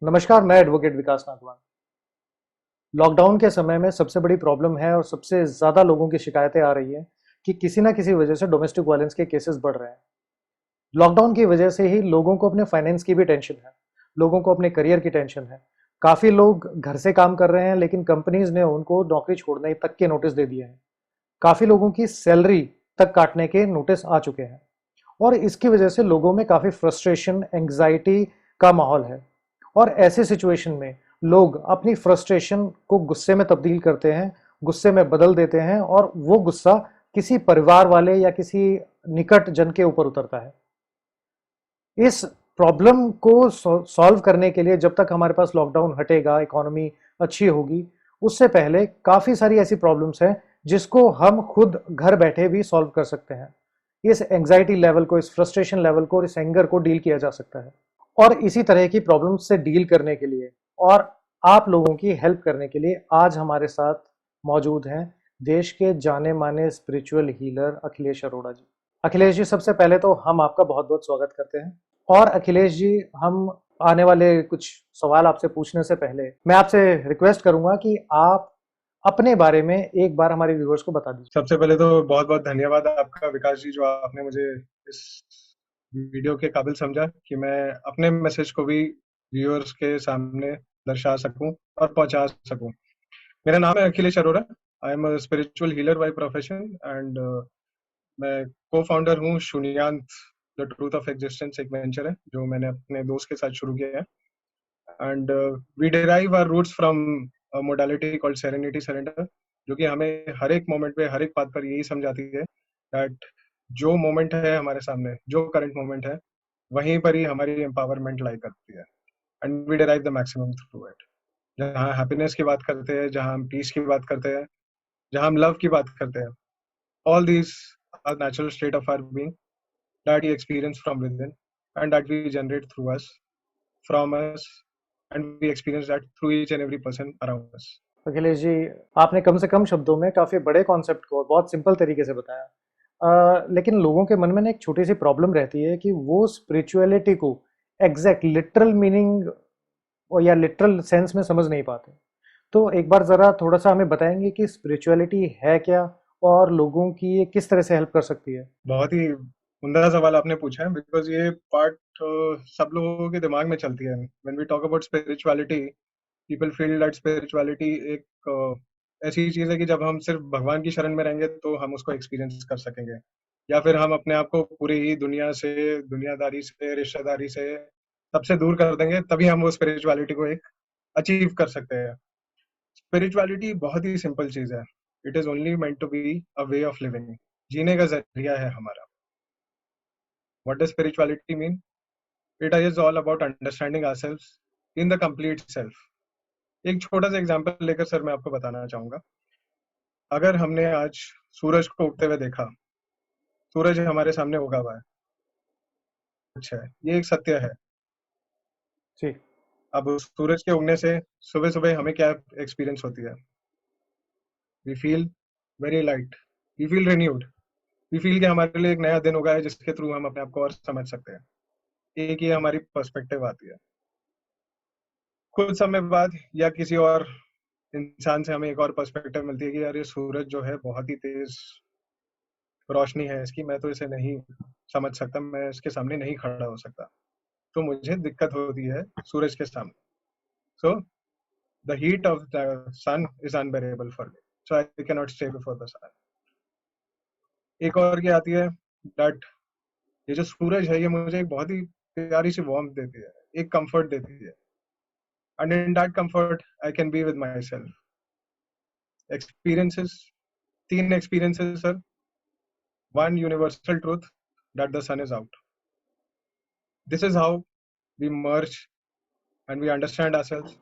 नमस्कार, मैं एडवोकेट विकास नागवान। लॉकडाउन के समय में सबसे बड़ी प्रॉब्लम है और सबसे ज़्यादा लोगों की शिकायतें आ रही हैं कि किसी ना किसी वजह से डोमेस्टिक वायलेंस के केसेस बढ़ रहे हैं। लॉकडाउन की वजह से ही लोगों को अपने फाइनेंस की भी टेंशन है, लोगों को अपने करियर की टेंशन है। काफ़ी लोग घर से काम कर रहे हैं लेकिन कंपनीज ने उनको नौकरी छोड़ने तक के नोटिस दे दिए हैं। काफ़ी लोगों की सैलरी तक काटने के नोटिस आ चुके हैं और इसकी वजह से लोगों में काफ़ी फ्रस्ट्रेशन, एंग्जाइटी का माहौल है। और ऐसे सिचुएशन में लोग अपनी फ्रस्ट्रेशन को गुस्से में तब्दील करते हैं, गुस्से में बदल देते हैं और वो गुस्सा किसी परिवार वाले या किसी निकट जन के ऊपर उतरता है। इस प्रॉब्लम को सॉल्व करने के लिए जब तक हमारे पास लॉकडाउन हटेगा, इकोनॉमी अच्छी होगी, उससे पहले काफ़ी सारी ऐसी प्रॉब्लम्स हैं जिसको हम खुद घर बैठे भी सॉल्व कर सकते हैं। इस एंग्जाइटी लेवल को, इस फ्रस्ट्रेशन लेवल को और इस एंगर को डील किया जा सकता है। और इसी तरह की प्रॉब्लम्स से डील करने के लिए और आप लोगों की हेल्प करने के लिए आज हमारे साथ मौजूद हैं देश के जाने माने स्पिरिचुअल हीलर अखिलेश अरोड़ा जी। अखिलेश जी, सबसे पहले तो हम आपका बहुत बहुत स्वागत करते हैं। और अखिलेश जी, हम आने वाले कुछ सवाल आपसे पूछने से पहले मैं आपसे रिक्वेस्ट करूंगा कि आप अपने बारे में एक बार हमारे व्यूअर्स को बता दीजिए। सबसे पहले तो बहुत बहुत धन्यवाद आपका विकास जी, जो आपने मुझे इस वीडियो के काबिल समझा कि मैं अपने मैसेज को भी व्यूअर्स के सामने दर्शा सकूं और पहुंचा सकूं। मेरा नाम है Akhilesh Arora. I am a spiritual healer by profession and मैं को फाउंडर हूँ शून्यांत द ट्रूथ ऑफ एग्जिस्टेंस। एक वेंचर है जो मैंने अपने दोस्त के साथ शुरू किया है and we derive our roots from modality called serenity surrender, जो कि हमें हर एक मोमेंट पे हर एक बात पर यही समझाती है दैट जो मोमेंट है हमारे सामने, जो करंट मोमेंट है, वहीं पर ही हमारी एम्पावरमेंट लाई करती है and we derive the maximum through it. जहाँ हैप्पीनेस की बात करते हैं, जहाँ हम पीस की बात करते हैं, जहाँ हम लव की बात करते हैं, all these are natural state of our being that we experience from within and that we generate through us, from us, and we experience that through each and every person around us. Akhilesh ji, आपने कम से कम शब्दों में काफ़ी बड़े concept को बहुत simple तरीके से बताया। लेकिन लोगों के मन में ना एक छोटी सी प्रॉब्लम रहती है कि वो स्पिरिचुअलिटी को एग्जैक्ट लिटरल मीनिंग या लिटरल सेंस में समझ नहीं पाते। तो एक बार ज़रा थोड़ा सा हमें बताएंगे कि स्पिरिचुअलिटी है क्या और लोगों की ये किस तरह से हेल्प कर सकती है। बहुत ही उम्दा सवाल आपने पूछा है, बिकॉज ये पार्ट सब लोगों के दिमाग में चलती है। When we talk about spirituality, people feel that spirituality एक ऐसी चीज है कि जब हम सिर्फ भगवान की शरण में रहेंगे तो हम उसको एक्सपीरियंस कर सकेंगे, या फिर हम अपने आप को पूरी ही दुनिया से, दुनियादारी से, रिश्तेदारी से, सबसे दूर कर देंगे, तभी हम वो स्पिरिचुअलिटी को एक अचीव कर सकते हैं। स्पिरिचुअलिटी बहुत ही सिंपल चीज है। It is only meant to be a way of living. जीने का जरिया है हमारा। What does spirituality mean? It is all about understanding ourselves in the complete self. एक छोटा सा एग्जांपल लेकर सर मैं आपको बताना चाहूंगा। अगर हमने आज सूरज को उगते हुए देखा, सूरज हमारे सामने उगा हुआ है, कुछ है, ये एक सत्य है। जी। अब उस सूरज के उगने से सुबह सुबह हमें क्या एक्सपीरियंस होती है? We feel very light, we feel renewed, we feel कि हमारे लिए एक नया दिन होगा है जिसके थ्रू हम अपने आप को और समझ सकते हैं। एक ये हमारी पर्सपेक्टिव आती है। कुछ समय बाद या किसी और इंसान से हमें एक और पर्सपेक्टिव मिलती है कि यार ये सूरज जो है बहुत ही तेज रोशनी है इसकी, मैं तो इसे नहीं समझ सकता, मैं इसके सामने नहीं खड़ा हो सकता, तो मुझे दिक्कत होती है सूरज के सामने। So the heat of the sun is unbearable for me, so I can not stay before the sun. एक और क्या आती है, दैट ये जो सूरज है ये मुझे एक बहुत ही प्यारी सी वार्मथ देती है, एक कंफर्ट देती है, and in that comfort I can be with myself. Experiences, तीन experiences sir. One universal truth, that the sun is out. This is how we merge and we understand ourselves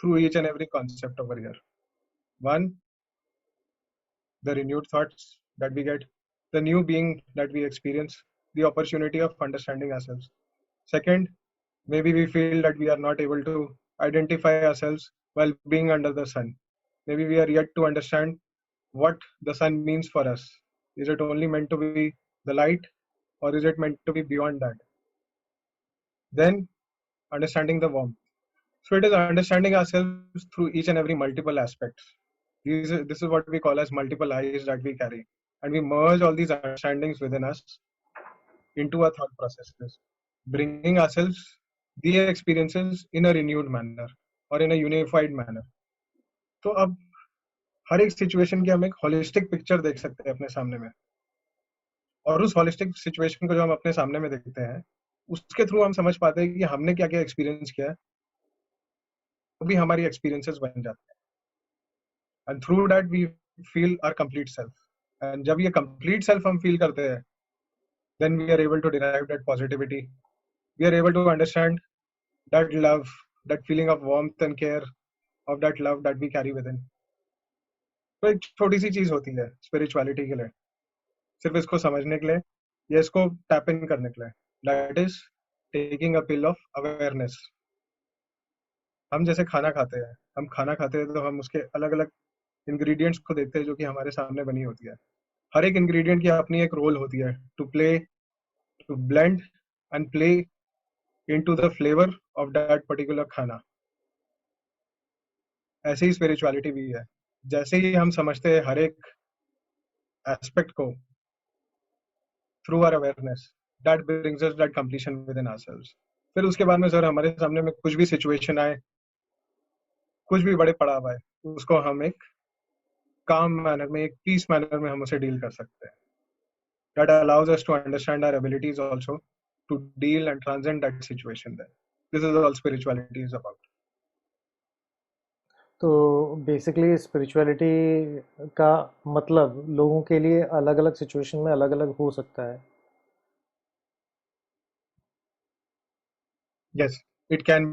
through each and every concept over here. One, the renewed thoughts that we get, the new being that we experience, the opportunity of understanding ourselves. Second, maybe we feel that we are not able to identify ourselves while being under the sun. Maybe we are yet to understand what the sun means for us. Is it only meant to be the light, or is it meant to be beyond that? Then, understanding the warmth. So it is understanding ourselves through each and every multiple aspects. This is what we call as multiple eyes that we carry, and we merge all these understandings within us into our thought processes, bringing ourselves the experiences in a renewed manner or in a unified manner. तो अब हर एक situation की हम एक holistic picture देख सकते हैं अपने सामने में, और उस होलिस्टिक सिचुएशन को जो हम अपने सामने में देखते हैं उसके थ्रू हम समझ पाते हैं कि हमने क्या क्या एक्सपीरियंस किया है, वो भी हमारी एक्सपीरियंसेस बन जाते हैं, and through that we feel our complete self. And जब ये कंप्लीट सेल्फ हम फील करते हैं, then we are able to derive that positivity, we are able to understand that love, that feeling of warmth and care of that love that we carry within. तो एक छोटी सी चीज होती है spirituality के लिए, सिर्फ इसको समझने के लिए या इसको टैप इन करने के लिए, that is taking a pill of awareness. हम जैसे खाना खाते हैं, हम खाना खाते हैं तो हम उसके अलग अलग इंग्रेडिएंट्स को देखते हैं जो कि हमारे सामने बनी होती है. हर एक इंग्रेडिएंट की अपनी एक रोल होती है to play, to blend and play into the flavour of that particular खाना. ऐसे ही स्पिरिचुअलिटी भी है. जैसे ही हम समझते हैं हर एक एस्पेक्ट को through our awareness, that brings us that completion within ourselves. फिर उसके बाद में सर हमारे सामने में कुछ भी सिचुएशन आए, कुछ भी बड़े पड़ाव आए, उसको हम एक काम मैनर में, एक पीस मैनर में हम उसे डील कर सकते हैं. That allows us to understand our abilities also to deal and transcend that situation there. This is all spirituality is about. तो बेसिकली स्पिरिचुअलिटी का मतलब लोगों के लिए अलग अलग सिचुएशन में अलग अलग हो सकता है. Yes, it can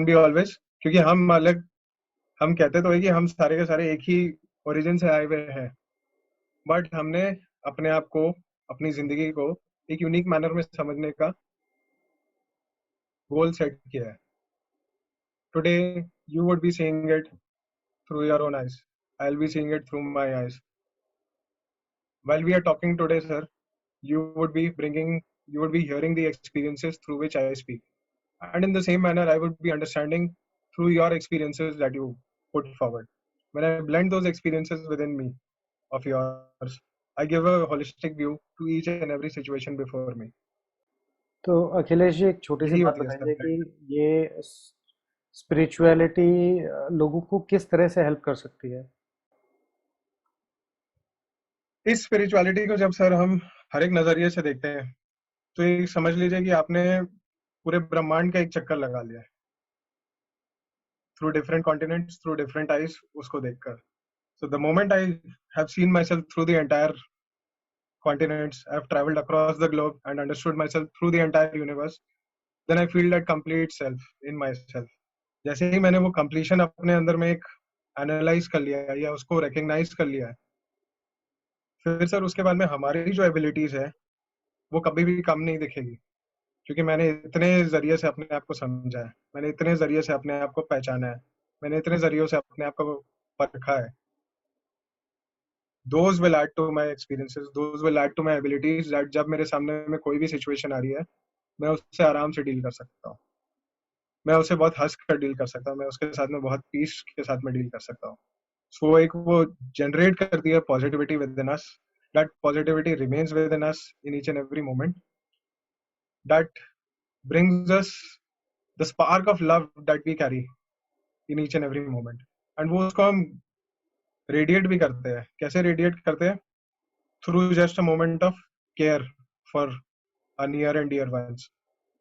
be always, क्योंकि हम अलग, हम कहते तो है कि हम सारे के सारे एक ही ओरिजिन से आए हुए हैं, बट हमने अपने आप को, अपनी जिंदगी को एक यूनिक मैनर में समझने का गोल सेट किया है. Today you would be seeing it through your own eyes. I'll be seeing it through my eyes. While we are talking today, sir, you would be hearing the experiences through which I speak. And in the same manner, I would be understanding through your experiences that you put forward. When I blend those experiences within me of yours, I give a holistic view to each and every situation before me. तो अखिलेश जी एक छोटी सी यही बात होती है बताएंगे sir. कि ये स्पिरिचुअलिटी लोगों को किस तरह से हेल्प कर सकती है. इस स्पिरिचुअलिटी को जब सर हम हर एक नजरिए से देखते हैं, तो ये समझ लीजिए कि आपने पूरे ब्रह्मांड का एक चक्कर लगा लिया है through different continents, through different eyes, उसको देखकर. So the moment I have seen myself through the entire continents, I've traveled across the globe and understood myself through the entire universe, then I feel that complete self in myself. जैसे ही मैंने वो completion अपने अंदर में एक analyze कर लिया है या उसको recognize कर लिया है, फिर सर उसके बाद में हमारी जो abilities है वो कभी भी कम नहीं दिखेगी, क्योंकि मैंने इतने जरिए से अपने आप को समझा है, मैंने इतने जरिए से अपने आप को पहचाना है, मैंने इतने जरियों से अपने आप को परखा है. Those will add to my experiences, those will add to my abilities, that जब मेरे सामने में कोई भी सिचुएशन आ रही है, मैं उससे आराम से डील कर सकता हूँ, मैं उसे बहुत हंस कर डील कर सकता हूँ, मैं उसके साथ में बहुत पीस के साथ में डील कर सकता हूँ. सो एक वो जनरेट करती है positivity with in us, that positivity remains with in us in each and every moment, that brings us the spark of love that we carry in each and every moment. And वो उसको हम radiate भी करते हैं. कैसे radiate करते हैं? Through just a moment of care for a near and dear ones,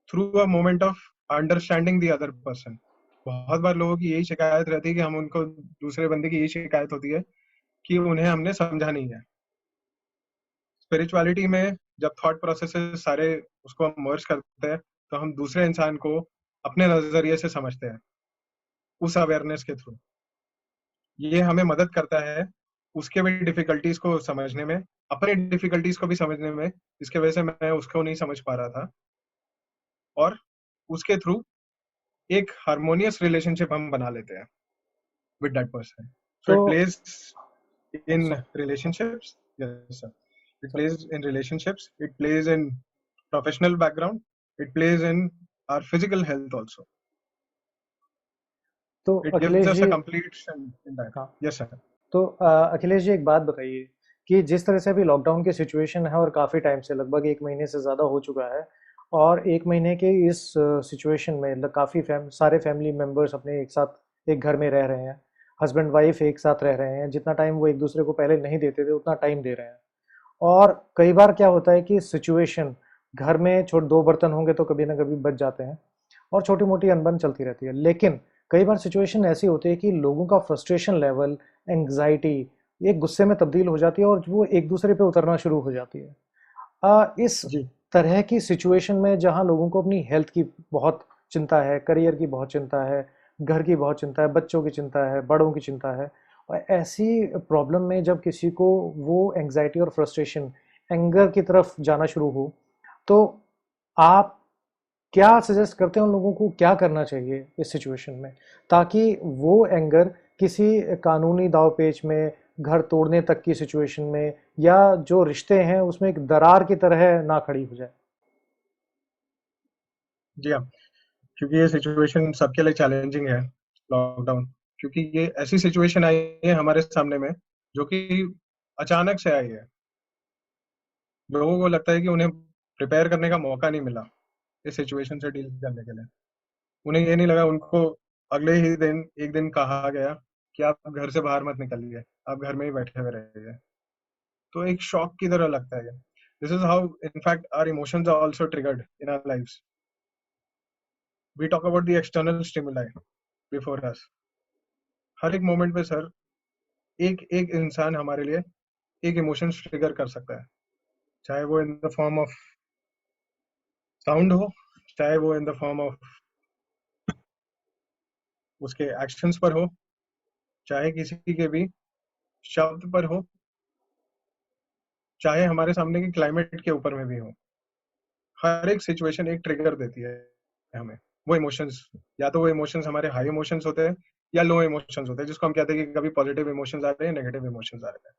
through a moment of understanding the other person. बहुत बार लोगों की यही शिकायत रहती है कि हम उनको, दूसरे बंदे की यही शिकायत होती है कि उन्हें हमने समझा नहीं है. स्पिरिचुअलिटी में जब थॉट प्रोसेसेस सारे उसको हम मर्ज करते हैं, तो हम दूसरे इंसान को अपने नजरिए से समझते हैं उस अवेयरनेस के थ्रू. ये हमें मदद करता है उसके भी डिफिकल्टीज को समझने में, अपने डिफिकल्टीज को भी समझने में, जिसके वजह से मैं उसको नहीं समझ पा रहा था, और उसके थ्रू एक हार्मोनियस रिलेशनशिप हम बना लेते हैं विद दैट पर्सन. सो तो it plays in so, relationships. Yes sir, it plays in relationships, it plays in professional background, it plays in our physical health also. तो It gives Akhilesh us ji, a complete sense in that. हाँ, Yes, sir. तो अखिलेश जी एक बात बताइए कि जिस तरह से अभी लॉकडाउन की सिचुएशन है और काफ़ी टाइम से लगभग 1 महीने से ज़्यादा हो चुका है, और 1 महीने के इस सिचुएशन में काफ़ी सारे फैमिली मेम्बर्स अपने एक साथ एक घर में रह रहे हैं, हस्बैंड वाइफ एक साथ रह रहे हैं, जितना टाइम वो एक दूसरे को पहले नहीं देते थे उतना टाइम दे रहे हैं। और कई बार क्या होता है कि सिचुएशन, घर में छोट दो बर्तन होंगे तो कभी ना कभी बच जाते हैं और छोटी मोटी अनबन चलती रहती है, लेकिन कई बार सिचुएशन ऐसी होती है कि लोगों का फ्रस्ट्रेशन लेवल, एंग्जाइटी एक गुस्से में तब्दील हो जाती है और वो एक दूसरे पे उतरना शुरू हो जाती है। इस जी, तरह की सिचुएशन में जहाँ लोगों को अपनी हेल्थ की बहुत चिंता है, करियर की बहुत चिंता है, घर की बहुत चिंता है, बच्चों की चिंता है, बड़ों की चिंता है, और ऐसी प्रॉब्लम में जब किसी को वो एंग्जाइटी और फ्रस्ट्रेशन, एंगर की तरफ जाना शुरू हो, तो आप क्या सजेस्ट करते हैं उन लोगों को क्या करना चाहिए इस सिचुएशन में, ताकि वो एंगर किसी कानूनी दांवपेच में, घर तोड़ने तक की सिचुएशन में, या जो रिश्ते हैं उसमें एक दरार की तरह ना खड़ी हो जाए। जी हाँ, क्योंकि ये सिचुएशन सबके लिए चैलेंजिंग है, लॉकडाउन, क्योंकि ये ऐसी सिचुएशन आई है हमारे सामने में जो कि अचानक से आई है। लोगों को लगता है कि उन्हें प्रिपेयर करने का मौका नहीं मिला इस सिचुएशन से डील करने के लिए। उन्हें ये नहीं लगा, उनको अगले ही दिन एक दिन कहा गया कि आप घर से बाहर मत निकलिए, आप घर में ही बैठे हुए रहिए। तो एक शॉक की तरह लगता है ये। This is how in fact our emotions are also triggered in our lives. We talk about the external stimuli before us. हर एक मोमेंट पे सर, एक एक इंसान हमारे लिए एक इमोशन ट्रिगर कर सकता है, चाहे वो in the form of sound हो, चाहे वो इन द फॉर्म ऑफ उसके एक्शंस पर हो, चाहे किसी के भी शब्द पर हो, चाहे हमारे सामने की क्लाइमेट के ऊपर में भी हो। हर एक सिचुएशन एक ट्रिगर देती है हमें, वो इमोशंस। या तो वो इमोशंस हमारे हाई इमोशंस होते हैं या लो इमोशंस होते हैं, जिसको हम कहते हैं कि कभी पॉजिटिव इमोशंस आ रहे हैं, नेगेटिव इमोशंस आ रहे हैं।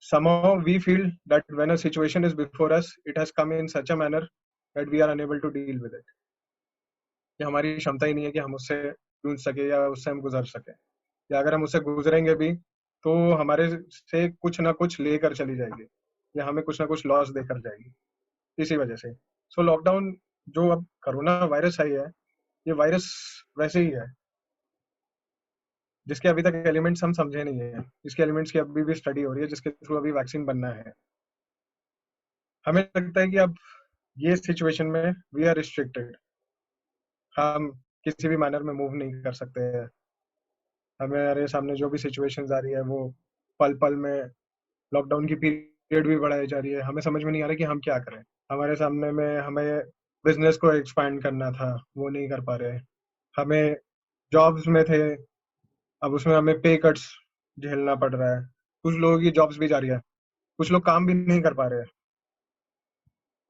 Somehow we feel that when a situation is before us, it has come in such a manner that we are unable to deal with it. कि हमारी क्षमता ही नहीं है कि हम उससे जूझ सके या उससे हम गुजर सके, या अगर हम उससे गुजरेंगे भी तो हमारे से कुछ ना कुछ लेकर चली जाएगी या हमें कुछ ना कुछ लॉस देकर जाएगी। इसी वजह से सो लॉकडाउन, जो अब कोरोना वायरस आई है, ये वायरस वैसे ही है जिसके अभी तक एलिमेंट्स हम समझे नहीं है, इसके एलिमेंट्स की अभी भी स्टडी हो रही है, जिसके थ्रू अभी वैक्सीन बनना है। हमें लगता है कि अब ये सिचुएशन में वी आर रिस्ट्रिक्टेड, हम किसी भी मैनर में मूव नहीं कर सकते हैं। हमारे सामने जो भी सिचुएशंस आ रही है वो पल पल में, लॉकडाउन की पीरियड भी बढ़ाई जा रही है, हमें समझ में नहीं आ रहा कि हम क्या करें। हमारे सामने में हमें बिजनेस को एक्सपैंड करना था, वो नहीं कर पा रहे। हमें जॉब्स में थे, अब उसमें हमें पे कट्स झेलना पड़ रहा है। कुछ लोगों की जॉब्स भी जा रही है, कुछ लोग काम भी नहीं कर पा रहे हैं।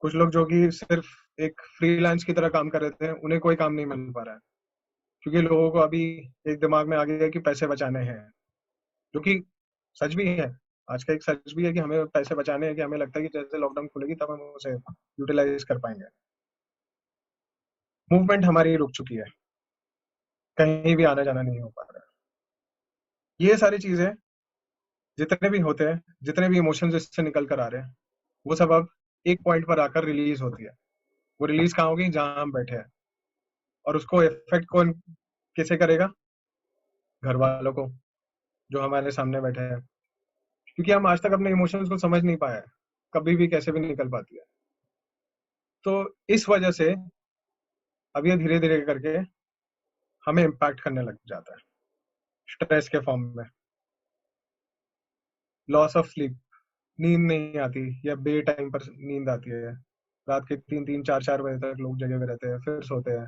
कुछ लोग जो कि सिर्फ एक फ्रीलांस की तरह काम कर रहे थे, उन्हें कोई काम नहीं मिल पा रहा है, क्योंकि लोगों को अभी एक दिमाग में आ गया है कि पैसे बचाने हैं, जो कि सच भी है। आज का एक सच भी है कि हमें पैसे बचाने हैं, कि हमें लगता है कि जैसे लॉकडाउन खुलेगी तब हम उसे यूटिलाइज कर पाएंगे। मूवमेंट हमारी रुक चुकी है, कहीं भी आना जाना नहीं हो पा रहा है। ये सारी चीजें जितने भी होते हैं, जितने भी इमोशंस इससे निकल कर आ रहे हैं, वो सब अब एक पॉइंट पर आकर रिलीज होती है। वो रिलीज कहाँ होगी? जहां हम बैठे हैं। और उसको इफेक्ट कौन किसे करेगा? घर वालों को, जो हमारे सामने बैठे हैं, क्योंकि हम आज तक अपने इमोशंस को समझ नहीं पाए, कभी भी कैसे भी निकल पाती है। तो इस वजह से अब ये धीरे धीरे करके हमें इम्पैक्ट करने लग जाता है, स्ट्रेस के फॉर्म में। लॉस ऑफ स्लीप, नींद नहीं आती या बे टाइम पर नींद आती है। रात के 3-3 4-4 बजे तक लोग जगे हुए रहते हैं, फिर सोते हैं,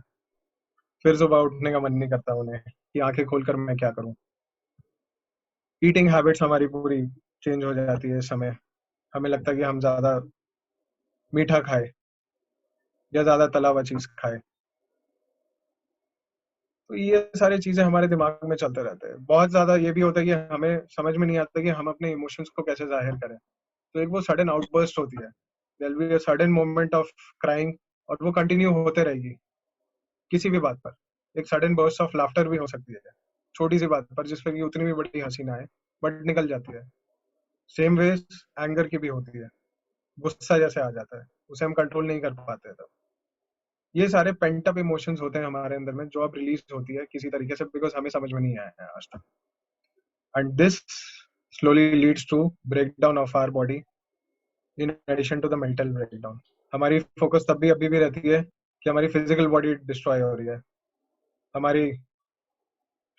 फिर सुबह उठने का मन नहीं करता उन्हें कि आंखें खोलकर मैं क्या करूं। ईटिंग हैबिट्स हमारी पूरी चेंज हो जाती है इस समय। हमें लगता है कि हम ज्यादा मीठा खाए या ज्यादा तला हुआ चीज खाए। तो ये सारी चीजें हमारे दिमाग में चलते रहते हैं। बहुत ज्यादा ये भी होता है कि हमें समझ में नहीं आता कि हम अपने इमोशंस को कैसे जाहिर करें। तो एक वो सडन आउटबर्स्ट होती है, there will be a sudden moment of crying, और वो कंटिन्यू होते रहेगी किसी भी बात पर। एक सडन बर्स्ट ऑफ लाफ्टर भी हो सकती है छोटी सी बात पर, जिस पर कि उतनी भी बड़ी हंसी ना आए बट निकल जाती है। सेम वे एंगर की भी होती है, गुस्सा जैसे आ जाता है, उसे हम कंट्रोल नहीं कर पाते। तब ये सारे पेंट अप इमोशंस होते हैं हमारे अंदर में, जो अब रिलीज होती है किसी तरीके से, बिकॉज हमें समझ में नहीं आया है आज तक। And this slowly leads to breakdown of our body in addition to the mental breakdown. हमारी फोकस तब भी अभी भी रहती है कि हमारी फिजिकल बॉडी डिस्ट्रॉय हो रही है, हमारी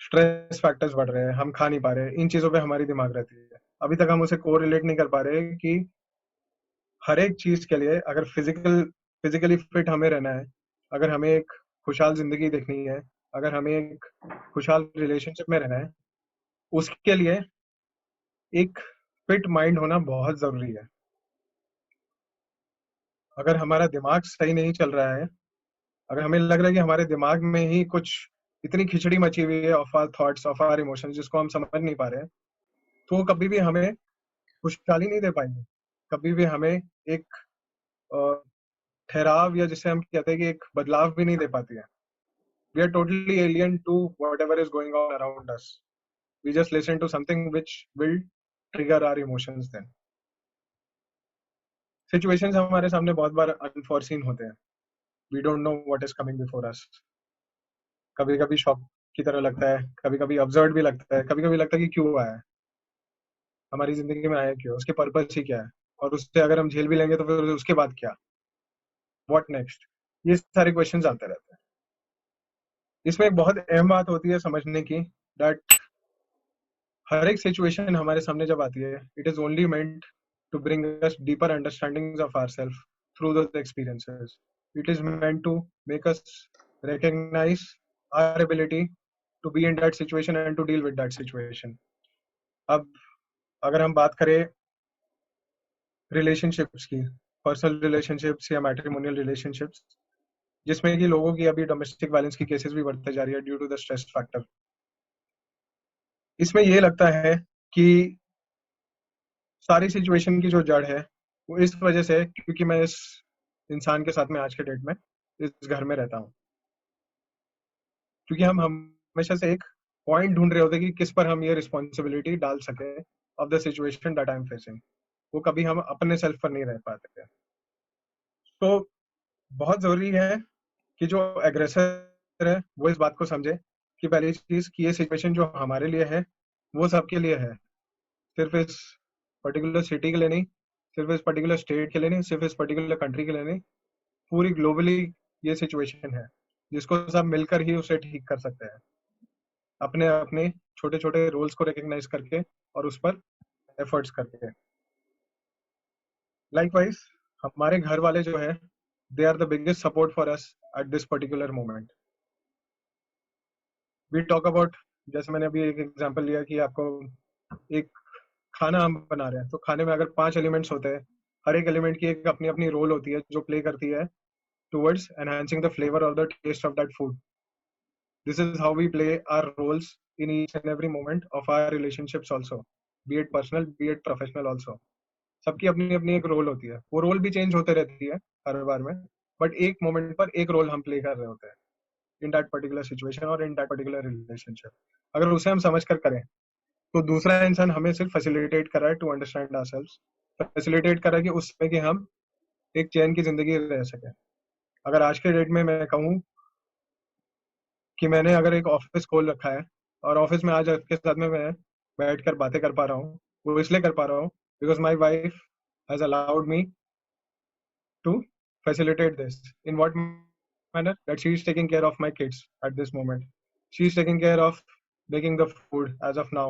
स्ट्रेस फैक्टर्स बढ़ रहे हैं, हम खा नहीं पा रहे, इन चीजों पे हमारी दिमाग रहती है। अभी तक हम उसे कोरिलेट नहीं कर पा रहे कि हर एक चीज के लिए अगर फिजिकली फिट हमें रहना है, अगर हमें एक खुशहाल जिंदगी देखनी है, अगर हमें एक खुशहाल रिलेशनशिप में रहना है, उसके लिए एक फिट माइंड होना बहुत जरूरी है। अगर हमारा दिमाग सही नहीं चल रहा है, अगर हमें लग रहा है कि हमारे दिमाग में ही कुछ इतनी खिचड़ी मची हुई है of our thoughts, of our emotions, जिसको हम समझ नहीं पा रहे हैं, तो वो कभी भी हमें खुशहाली नहीं दे पाएंगे। कभी भी हमें एक अ, ठहराव, या जिसे हम कहते हैं कि एक बदलाव भी नहीं दे पाती है। We are totally alien to whatever is going on around us. We just listen to something which will trigger our emotions. Then situations हमारे सामने बहुत बार अनफॉरसीन होते हैं। We don't know what is coming before us. कभी कभी shock की तरह लगता है, कभी कभी अब्सर्ड भी लगता है, कभी कभी लगता है कि क्यों आया है, हमारी जिंदगी में आया क्यों, उसके पर्पस ही क्या है, और उससे अगर हम झेल भी लेंगे तो फिर उसके बाद क्या, व्हाट नेक्स्ट। ये सारे क्वेश्चंस आते रहते हैं। इसमें एक बहुत अहम बात होती है समझने की, दैट हर एक सिचुएशन हमारे सामने जब आती है, it is only meant to bring us deeper understanding of ourself through those experiences. It is meant to make us recognize our ability to be in that situation and to deal with that situation. अब अगर हम बात करें relationships की, personal relationships या matrimonial relationships, जिसमें कि लोगों की अभी डोमेस्टिक वायलेंस की केसेस भी बढ़ते जा रही है due to the stress factor. इसमें ये लगता है कि सारी सिचुएशन की जो जड़ है वो इस वजह से, क्योंकि मैं इस इंसान के साथ में आज के डेट में इस घर में रहता हूँ, क्योंकि हम हमेशा से एक पॉइंट ढूंढ रहे होते कि किस पर हम ये रिस्पॉन्सिबिलिटी डाल सके of the situation that I am facing. वो कभी हम अपने सेल्फ पर नहीं रह पाते थे। तो बहुत जरूरी है कि जो एग्रेसर है वो इस बात को समझे कि पहली चीज कि ये सिचुएशन जो हमारे लिए है वो सबके लिए है, सिर्फ इस पर्टिकुलर सिटी के लिए नहीं, सिर्फ इस पर्टिकुलर स्टेट के लिए नहीं, सिर्फ इस पर्टिकुलर कंट्री के लिए नहीं, पूरी ग्लोबली ये सिचुएशन है जिसको सब मिलकर ही उसे ठीक कर सकते हैं, अपने अपने छोटे छोटे रोल्स को रिकग्नाइज करके और उस पर एफर्ट्स करके। लाइकवाइज हमारे घर वाले जो है, they are the biggest support for us at this particular moment. We talk about, जैसे मैंने अभी एक एग्जांपल लिया कि आपको एक खाना हम बना रहे हैं, तो खाने में अगर 5 एलिमेंट्स होते हैं, हर एक एलिमेंट की एक अपनी अपनी रोल होती है जो प्ले करती है towards enhancing the flavor or the taste of that food. This is how we play our roles in each and every moment of our relationships also, be it personal, be it professional also. सबकी अपनी अपनी एक role होती है, वो role भी change होते रहती है हर बार में, बट एक मोमेंट पर एक रोल हम प्ले कर रहे होते हैं इन दैट पर्टिकुलर सिचुएशन और इन दैट पर्टिकुलर रिलेशनशिप। अगर उसे हम समझ कर करें तो दूसरा इंसान हमें सिर्फ फैसिलिटेट कर रहा है टू अंडरस्टैंड आवरसेल्व्स, फैसिलिटेट कर रहा है कि उसमें कि हम एक चैन की जिंदगी रह सके। अगर आज के डेट में मैं कहूँ कि मैंने अगर एक ऑफिस खोल रखा है और ऑफिस में आज आपके साथ में मैं बैठ कर बातें कर पा रहा हूँ, वो इसलिए कर पा रहा हूँ because my wife has allowed me to facilitate this. In what manner? That she is taking care of my kids at this moment. She is taking care of making the food as of now,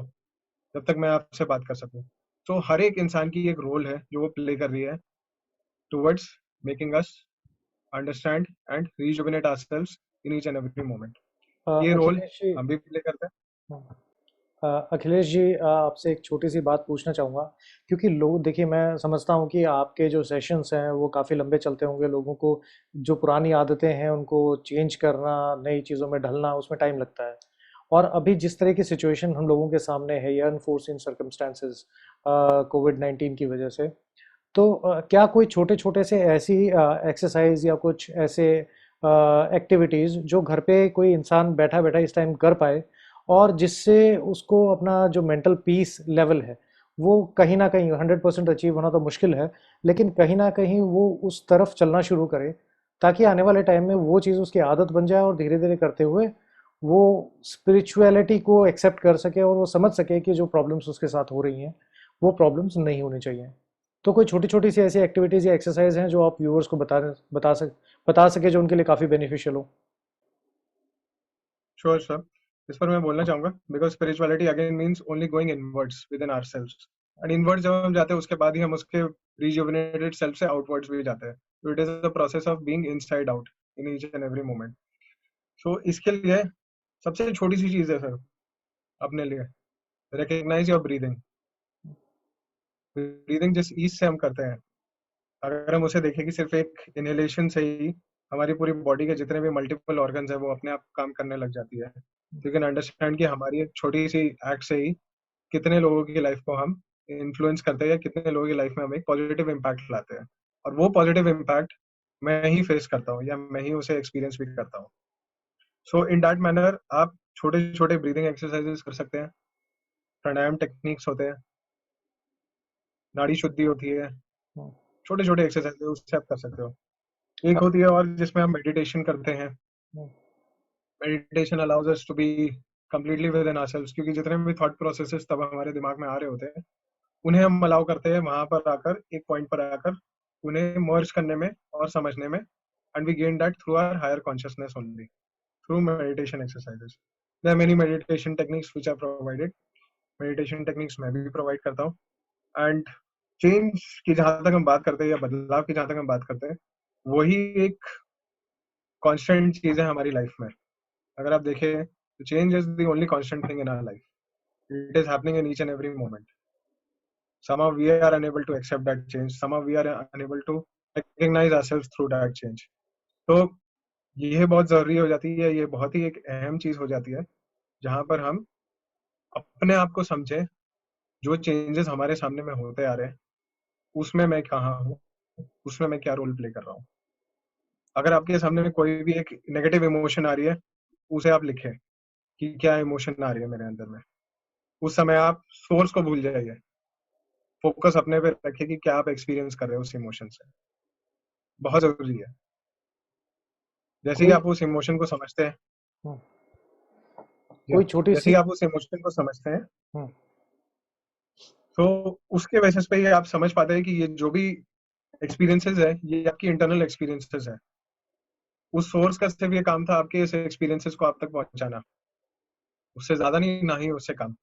जब तक मैं आपसे बात कर सकूं। तो हर एक इंसान की एक रोल है जो वो प्ले कर रही है towards making us understand and rejuvenate ourselves in each and every moment. ये रोल अखिलेश जी, हम भी प्ले करते हैं। अखिलेश जी, आपसे एक छोटी सी बात पूछना चाहूँगा, क्योंकि लोग, देखिए मैं समझता हूँ कि आपके जो सेशंस हैं वो काफ़ी लंबे चलते होंगे, लोगों को जो पुरानी आदतें हैं उनको चेंज करना, नई चीज़ों में ढलना, उसमें टाइम लगता है। और अभी जिस तरह की सिचुएशन हम लोगों के सामने है, ये अनफोर्सिन सर्कमस्टांसेस कोविड-19 की वजह से, तो क्या कोई छोटे छोटे से ऐसी एक्सरसाइज या कुछ ऐसे एक्टिविटीज़ जो घर पे कोई इंसान बैठा बैठा इस टाइम कर पाए, और जिससे उसको अपना जो मेंटल पीस लेवल है वो कहीं ना कहीं 100% अचीव होना तो मुश्किल है, लेकिन कहीं ना कहीं वो उस तरफ चलना शुरू करे, ताकि आने वाले टाइम में वो चीज़ उसकी आदत बन जाए और धीरे धीरे करते हुए वो स्पिरिचुअलिटी को एक्सेप्ट कर सके और वो समझ सके कि जो प्रॉब्लम्स उसके साथ हो रही हैं वो प्रॉब्लम्स नहीं होनी चाहिए। तो कोई छोटी छोटी सी ऐसी एक्टिविटीज़ या एक्सरसाइज हैं जो आप व्यूअर्स को बता सके जो उनके लिए काफ़ी बेनिफिशियल हो? श्योर सर, इस पर मैं बोलना चाहूंगा, because spirituality again means only going inwards with in ourselves, and inwards जब हम जाते हैं उसके बाद ही हम उसके रिजुविनेटेड सेल्फ से आउटवर्ड्स भी जाते हैं। तो it is the process of being inside out in each and every moment. So इसके लिए सबसे छोटी सी चीज है सर अपने लिए, रिकग्नाइज योर ब्रीदिंग। ब्रीदिंग जिस ईज से हम करते हैं, अगर हम उसे देखें कि सिर्फ एक इनहेलेशन से ही हमारी पूरी बॉडी के जितने भी मल्टीपल ऑर्गन्स है वो अपने आप काम करने लग जाती है, तो यू कैन अंडरस्टैंड कि हमारी एक छोटी सी एक्ट से ही कितने लोगों की लाइफ को हम इन्फ्लुएंस करते हैं, या कितने लोगों की लाइफ में हम एक पॉजिटिव इम्पैक्ट लाते हैं। और वो पॉजिटिव इम्पैक्ट मैं ही फेस करता हूँ, या मैं ही उसे एक्सपीरियंस भी करता हूँ। सो इन दैट मैनर आप छोटे छोटे ब्रीदिंग एक्सरसाइजेस कर सकते हैं, प्राणायाम टेक्निक्स होते हैं, नाड़ी शुद्धि होती है, हम्म, छोटे छोटे एक्सरसाइज उससे आप कर सकते हो। एक हाँ, होती है और जिसमें हम मेडिटेशन करते हैं। Hmm, meditation allows us to be completely within ourselves, क्योंकि जितने भी थॉट प्रोसेसेस तब हमारे दिमाग में आ रहे होते हैं उन्हें हम अलाउ करते हैं वहां पर आकर, एक पॉइंट पर आकर उन्हें मर्ज करने में और समझने में, and we gain that through our higher consciousness only through meditation exercises. There are many meditation techniques which are provided. Meditation techniques मैं भी प्रोवाइड करता हूँ। एंड चेंज की जहां तक हम बात करते हैं, या बदलाव की जहां तक हम बात करते हैं, वही एक कांस्टेंट चीज है हमारी लाइफ में। अगर आप देखें तो change is the only constant thing in our life. It is happening in each and every moment. Somehow we are unable to accept that change. Somehow we are unable to recognize ourselves through that change. तो ये बहुत जरूरी हो जाती है, ये बहुत ही एक अहम चीज हो जाती है जहां पर हम अपने आप को समझे, जो चेंजेस हमारे सामने में होते आ रहे हैं उसमें मैं कहाँ हूँ, उसमें मैं क्या रोल प्ले कर रहा हूँ। अगर आपके सामने में कोई भी एक नेगेटिव इमोशन आ रही है, उसे आप लिखें कि क्या इमोशन आ रही है मेरे अंदर में। उस समय आप सोर्स को भूल जाइए, फोकस अपने पे रखिए कि क्या आप एक्सपीरियंस कर रहे हो उस इमोशन से। बहुत जरूरी है। जैसे ही कोई आप उस इमोशन को समझते हैं, हम्म, या कोई छोटी जैसे सी ही आप उस इमोशन को समझते हैं, हम्म, तो उसके बेसिस पे ही आप समझ पाते हैं कि ये जो भी एक्सपीरियंसेस है ये आपकी इंटरनल एक्सपीरियंसेस है। उस सोर्स का सिर्फ ये काम था आपके इस एक्सपीरियंसेस को आप तक पहुंचाना, उससे ज्यादा नहीं, ना ही उससे कम।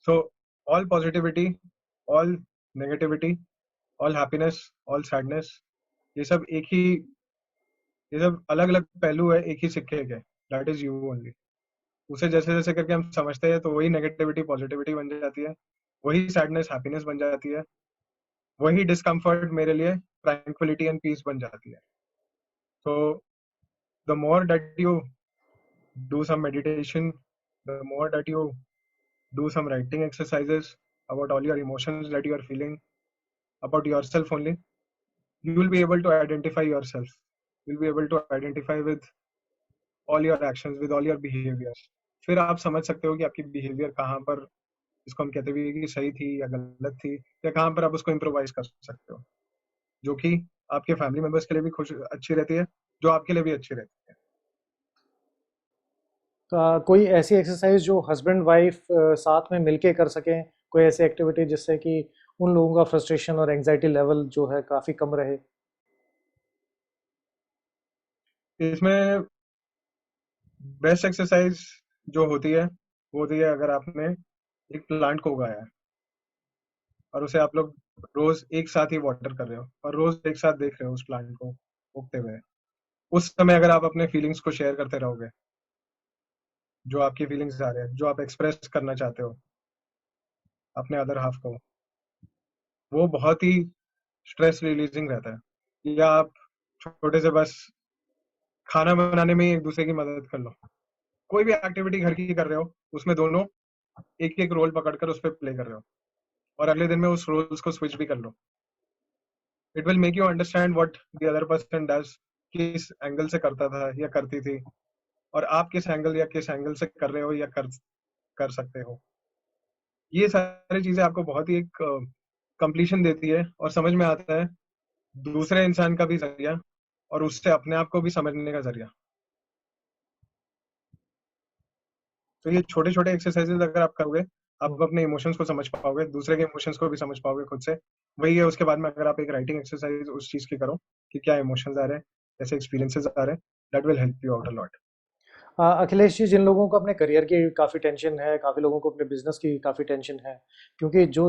So all positivity, all negativity, all happiness, all sadness, ये सब एक ही, ये सब अलग अलग पहलू है एक ही सिक्के के। That is you only. उसे जैसे जैसे करके हम समझते हैं तो वही नेगेटिविटी पॉजिटिविटी बन जाती है, वही सैडनेस हैप्पीनेस बन जाती है, वही डिस्कम्फर्ट मेरे लिए ट्रैंक्विलिटी एंड पीस बन जाती है। So the more that you do some meditation, the more that you do some writing exercises about all your emotions that you are feeling about yourself only, you will be able to identify yourself. You'll be able to identify with all your actions, with all your behaviors. फिर आप समझ सकते हो कि आपकी behaviour कहाँ पर, इसको हम कहते भी कि सही थी या गलत थी, या कहाँ पर आप उसको इम्प्रोवाइज कर सकते हो, जो कि आपके फैमिली मेंबर्स के लिए भी खुश अच्छी रहती है, जो आपके लिए भी अच्छी रहती है। कोई ऐसी एक्सरसाइज जो हस्बैंड वाइफ साथ में मिलके कर सकें, कोई ऐसी एक्टिविटी जिससे कि उन लोगों का फ्रस्ट्रेशन और एंजाइटी लेवल जो है काफ़ी कम रहे? इसमें बेस्ट एक्सरसाइज जो होती है वो होती है, अगर आपने एक प्लांट को उगाया है और उसे आप लोग रोज एक साथ ही वाटर कर रहे हो और रोज एक साथ देख रहे हो उस प्लांट को उगते हुए, उस समय अगर आप अपने फीलिंग्स को शेयर करते रहोगे, जो आपकी फीलिंग्स आ रहे हैं, जो आप एक्सप्रेस करना चाहते हो अपने अदर हाफ को, वो बहुत ही स्ट्रेस रिलीजिंग रहता है। या आप छोटे से बस खाना बनाने में ही एक दूसरे की मदद कर लो, कोई भी एक्टिविटी घर की कर रहे हो उसमें दोनों एक एक रोल पकड़कर उस पर प्ले कर रहे हो, और अगले दिन में उस रोल्स को स्विच भी कर लो। It will make you understand what the other person does, किस एंगल से करता था या करती थी, और आप किस एंगल या किस एंगल से कर रहे हो या कर कर सकते हो। ये सारी चीजें आपको बहुत ही एक कंप्लीशन देती है, और समझ में आता है दूसरे इंसान का भी जरिया और उससे अपने आप को भी समझने का जरिया। तो ये छोटे छोटे एक्सरसाइजेस अगर आप करोगे, आप अपने इमोशंस को समझ पाओगे, दूसरे के इमोशंस को भी समझ पाओगे खुद से। वही है, उसके बाद में अगर आप एक राइटिंग एक्सरसाइज उस चीज की करो कि क्या इमोशंस आ रहे हैं, कैसे एक्सपीरियंसेस आ रहे हैं, that will help you out a lot. Akhilesh ji, जिन लोगों को अपने करियर की काफ़ी टेंशन है, काफ़ी लोगों को अपने बिजनेस की काफ़ी टेंशन है, क्योंकि जो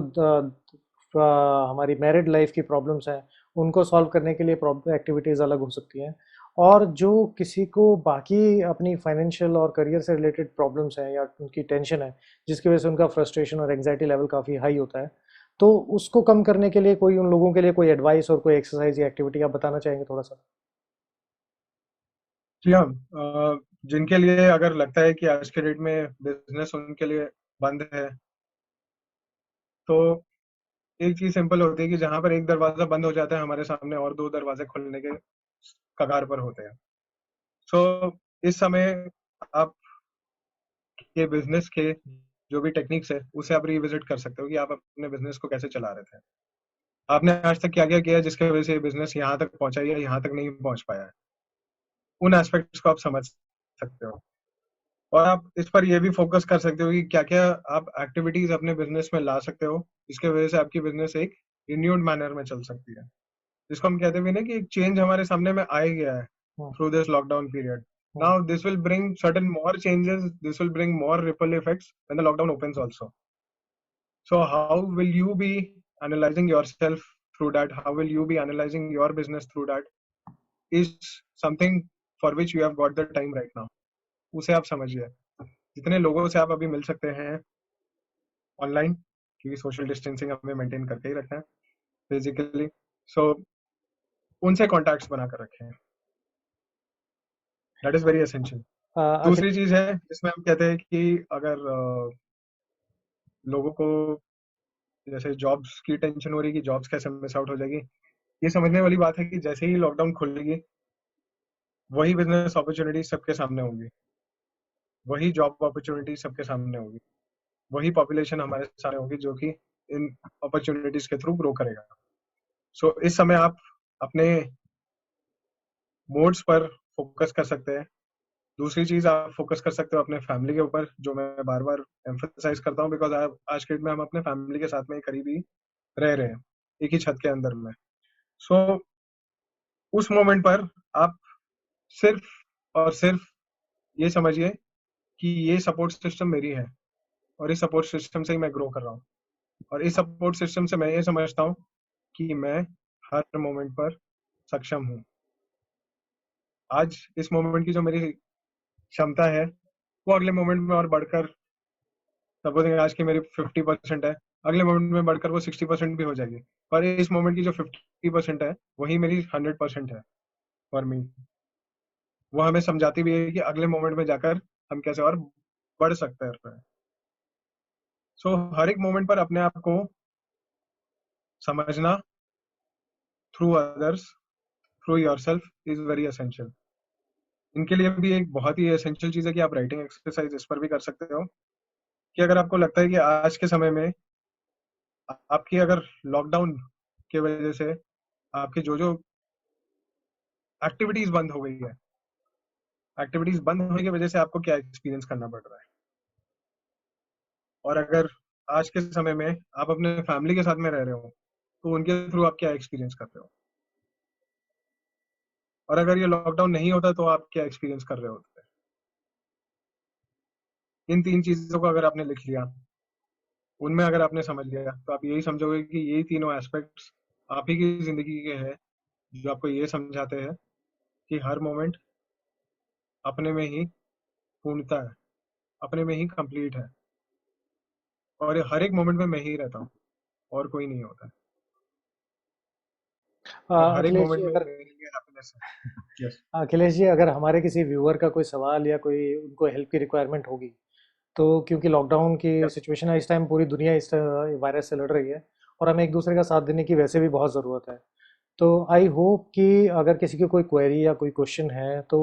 हमारी मैरिड लाइफ की प्रॉब्लम्स हैं उनको सॉल्व करने के लिए एक्टिविटीज़ अलग हो सकती हैं, और जो किसी को बाकी अपनी फाइनेंशियल और करियर से रिलेटेड प्रॉब्लम्स हैं या उनकी टेंशन है जिसकी वजह से उनका फ्रस्ट्रेशन और एंग्जाइटी लेवल काफ़ी हाई होता है, तो उसको कम करने के लिए कोई उन लोगों के लिए कोई एडवाइस और कोई एक्सरसाइज या एक्टिविटी आप बताना चाहेंगे थोड़ा सा? जी हाँ, जिनके लिए अगर लगता है कि आज के डेट में बिजनेस उनके लिए बंद है, तो एक चीज सिंपल होती है कि जहां पर एक दरवाजा बंद हो जाता है, हमारे सामने और दो दरवाजे खुलने के कगार पर होते हैं। सो इस समय आप ये बिजनेस के जो भी टेक्निक्स है उसे आप रिविजिट कर सकते हो कि आप अपने बिजनेस को कैसे चला रहे थे, आपने आज तक क्या क्या किया जिसकी वजह से बिजनेस यहाँ तक पहुंचा या यहाँ तक नहीं पहुंच पाया है। उन एस्पेक्ट्स को आप समझ सकते हो, और आप इस पर यह भी फोकस कर सकते हो कि क्या क्या आप एक्टिविटीज अपने बिजनेस में ला सकते हो जिसकी वजह से आपकी बिजनेस एक रिन्यूड मैनर में चल सकती है, जिसको हम कहते भी ना कि एक चेंज हमारे सामने में आ ही गया है hmm. Through this lockdown period. Hmm. Now this will bring certain more changes, this will bring more ripple effects when the lockdown opens also. So how will you be analyzing yourself through that? How will you be analyzing your business through that? Is something for which you have got the time right now. उसे आप समझिए। जितने लोगों से आप अभी मिल सकते हैं ऑनलाइन, क्योंकि सोशल डिस्टेंसिंग हमें मेंटेन करके ही रखना है फिजिकली, सो उनसे कॉन्टैक्ट्स बनाकर रखें। That is very essential. Akhil दूसरी चीज है जिसमें हम कहते हैं कि अगर लोगों को जैसे जॉब्स की टेंशन हो रही है कि जॉब्स कैसे मिस आउट हो जाएगी, ये समझने वाली बात है कि जैसे ही लॉकडाउन खुलेगी वही बिजनेस अपॉर्चुनिटी सबके सामने होंगी, वही जॉब अपॉर्चुनिटी सबके सामने होगी, वही पॉपुलेशन हमारे सामने होगी जो कि इन अपॉर्चुनिटीज के थ्रू ग्रो करेगा। सो इस समय आप अपने मोड्स पर फोकस कर सकते हैं। दूसरी चीज आप फोकस कर सकते हो अपने फैमिली के ऊपर, जो मैं बार बार एम्फोसाइज करता हूँ, बिकॉज आज के डेट में हम अपने फैमिली के साथ में ही करीबी रह रहे हैं एक ही छत के अंदर में। सो उस मोमेंट पर आप सिर्फ और सिर्फ ये समझिए कि ये सपोर्ट सिस्टम मेरी है, और इस सपोर्ट सिस्टम से ही मैं ग्रो कर रहा हूँ, और इस सपोर्ट सिस्टम से मैं ये समझता हूँ कि मैं हर मोमेंट पर सक्षम हूँ। आज इस मोमेंट की जो मेरी क्षमता है वो अगले मोमेंट में और बढ़कर, सपोजिंग आज की मेरी 50% है, अगले मोमेंट में बढ़कर वो 60% भी हो जाएगी, पर इस मोमेंट की जो 50% है वही मेरी 100% है फॉर मी। वो हमें समझाती भी है कि अगले मोमेंट में जाकर हम कैसे और बढ़ सकते हैं। सो हर एक मोमेंट पर अपने आप को समझना through others, through yourself is very essential. इनके लिए भी एक बहुत ही एसेंशियल चीज है कि आप राइटिंग एक्सरसाइज इस पर भी कर सकते हो, कि अगर आपको लगता है कि आज के समय में आपकी अगर लॉकडाउन की वजह से आपकी जो जो एक्टिविटीज बंद हो गई है, एक्टिविटीज बंद होने की वजह से आपको क्या एक्सपीरियंस करना पड़ रहा है, और अगर आज के समय में आप अपने फैमिली के साथ में रह रहे हो तो उनके थ्रू आप क्या एक्सपीरियंस करते हो, और अगर ये लॉकडाउन नहीं होता तो आप क्या एक्सपीरियंस कर रहे होते। इन तीन चीजों को अगर आपने लिख लिया, उनमें अगर आपने समझ लिया, तो आप यही समझोगे कि यही तीनों एस्पेक्ट्स आप ही की जिंदगी के हैं जो आपको ये समझाते हैं कि हर मोमेंट अपने में ही पूर्णता है, अपने में ही कंप्लीट है, और हर एक मोमेंट में मैं ही रहता हूँ और कोई नहीं होता है, और हर एक अखिलेश जी, मोमेंट में अगर मेरे लिए हैप्पीनेस है। यस। अखिलेश जी, अगर हमारे किसी व्यूअर का कोई सवाल या कोई उनको हेल्प की रिक्वायरमेंट होगी, तो क्योंकि लॉकडाउन की सिचुएशन है, इस टाइम पूरी दुनिया इस वायरस से लड़ रही है और हमें एक दूसरे का साथ देने की वैसे भी बहुत ज़रूरत है, तो आई होप कि अगर किसी की कोई क्वेरी या कोई क्वेश्चन है तो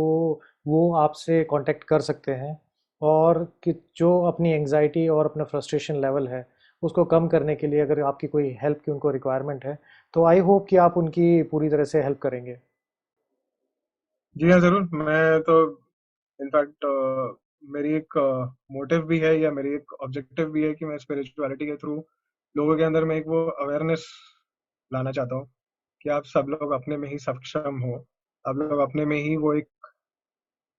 वो आपसे कांटेक्ट कर सकते हैं, और कि जो अपनी एंजाइटी और अपना फ्रस्ट्रेशन लेवल है उसको कम करने के लिए अगर आपकी कोई हेल्प की उनको रिक्वायरमेंट है तो आई होप कि आप उनकी पूरी तरह से हेल्प करेंगे। जी हाँ, जरूर। मैं तो इनफैक्ट मेरी एक मोटिव भी है, या मेरी एक ऑब्जेक्टिव भी है कि मैं स्पिरिचुअलिटी के थ्रू लोगों के अंदर में एक वो अवेयरनेस लाना चाहता हूँ कि आप सब लोग अपने में ही सक्षम हो। आप लोग अपने में ही वो एक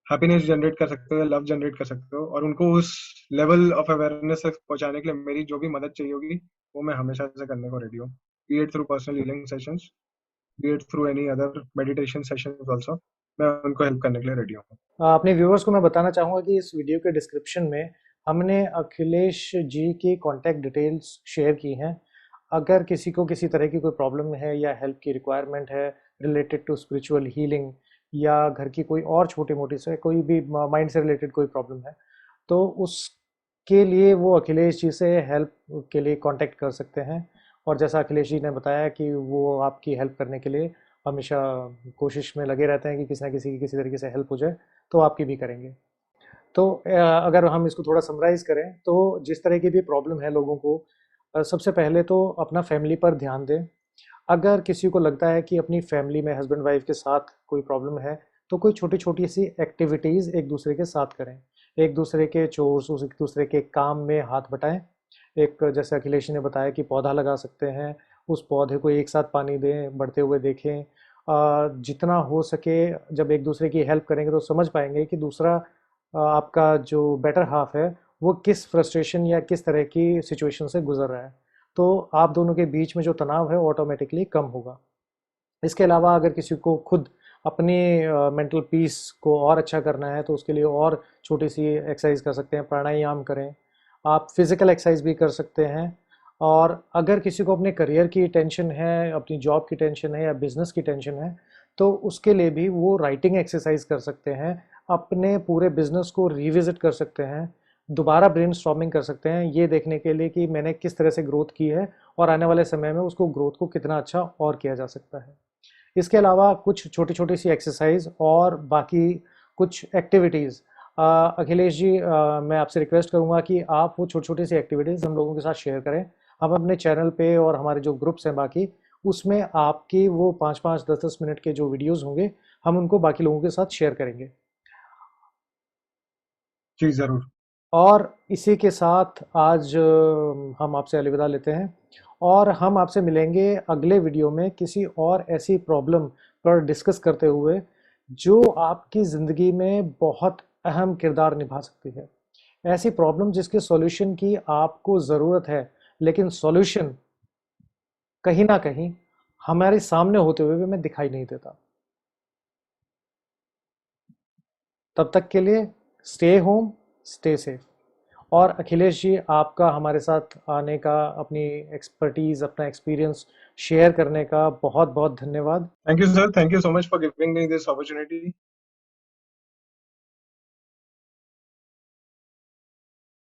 हैप्पीनेस जनरेट कर सकते हो या लव जनरेट कर सकते हो, और उनको उस लेवल ऑफ अवेयरनेस तक पहुंचाने के लिए मेरी जो भी मदद चाहिए होगी वो मैं हमेशा से करने को रेडी हूँ। B it through personal healing sessions, B it through any other meditation sessions also, मैं उनको हेल्प करने के लिए रेडी हूँ। अपने व्यूअर्स को मैं बताना चाहूँगा कि इस वीडियो के डिस्क्रिप्शन में हमने अखिलेश जी की कॉन्टैक्ट डिटेल्स शेयर की हैं। अगर किसी को किसी तरह की कोई प्रॉब्लम है या हेल्प की रिक्वायरमेंट है रिलेटेड टू स्पिरिचुअल हीलिंग, या घर की कोई और छोटी मोटी से कोई भी माइंड से रिलेटेड कोई प्रॉब्लम है, तो उसके लिए वो अखिलेश जी से हेल्प के लिए कांटेक्ट कर सकते हैं। और जैसा अखिलेश जी ने बताया कि वो आपकी हेल्प करने के लिए हमेशा कोशिश में लगे रहते हैं कि किसी ना किसी की किसी तरीके से हेल्प हो जाए, तो आपकी भी करेंगे। तो अगर हम इसको थोड़ा समराइज़ करें तो जिस तरह की भी प्रॉब्लम है लोगों को, सबसे पहले तो अपना फैमिली पर ध्यान दें। अगर किसी को लगता है कि अपनी फैमिली में हस्बैंड वाइफ के साथ कोई प्रॉब्लम है तो कोई छोटी छोटी सी एक्टिविटीज़ एक दूसरे के साथ करें, एक दूसरे के चोर्स, एक दूसरे के काम में हाथ बटाएं। एक जैसे अखिलेश ने बताया कि पौधा लगा सकते हैं, उस पौधे को एक साथ पानी दें, बढ़ते हुए देखें। जितना हो सके जब एक दूसरे की हेल्प करेंगे तो समझ पाएंगे कि दूसरा आपका जो बेटर हाफ है वो किस फ्रस्ट्रेशन या किस तरह की सिचुएशन से गुजर रहा है, तो आप दोनों के बीच में जो तनाव है वो ऑटोमेटिकली कम होगा। इसके अलावा अगर किसी को खुद अपनी मेंटल पीस को और अच्छा करना है तो उसके लिए और छोटी सी एक्सरसाइज कर सकते हैं, प्राणायाम करें। आप फिजिकल एक्सरसाइज भी कर सकते हैं। और अगर किसी को अपने करियर की टेंशन है, अपनी जॉब की टेंशन है या बिजनेस की टेंशन है, तो उसके लिए भी वो राइटिंग एक्सरसाइज कर सकते हैं, अपने पूरे बिजनेस को रिविजिट कर सकते हैं, दोबारा ब्रेनस्टॉर्मिंग कर सकते हैं ये देखने के लिए कि मैंने किस तरह से ग्रोथ की है और आने वाले समय में उसको ग्रोथ को कितना अच्छा और किया जा सकता है। इसके अलावा कुछ छोटी छोटी सी एक्सरसाइज और बाकी कुछ एक्टिविटीज़, अखिलेश जी, मैं आपसे रिक्वेस्ट करूंगा कि आप वो छोटी छोटी सी एक्टिविटीज़ हम लोगों के साथ शेयर करें। हम अपने चैनल पे और हमारे जो ग्रुप्स हैं बाकी, उसमें आपकी वो 5-5 10-10 मिनट के जो वीडियोस होंगे हम उनको बाकी लोगों के साथ शेयर करेंगे। जी जरूर। और इसी के साथ आज हम आपसे अलविदा लेते हैं, और हम आपसे मिलेंगे अगले वीडियो में किसी और ऐसी प्रॉब्लम पर डिस्कस करते हुए जो आपकी ज़िंदगी में बहुत अहम किरदार निभा सकती है। ऐसी प्रॉब्लम जिसके सॉल्यूशन की आपको ज़रूरत है, लेकिन सॉल्यूशन कहीं ना कहीं हमारे सामने होते हुए भी हमें दिखाई नहीं देता। तब तक के लिए स्टे होम, स्टे सेफ। और अखिलेश जी, आपका हमारे साथ आने का, अपनी एक्सपर्टीज़, अपना एक्सपीरियंस शेयर करने का बहुत बहुत धन्यवाद। Thank you sir, thank you so much for giving me this opportunity.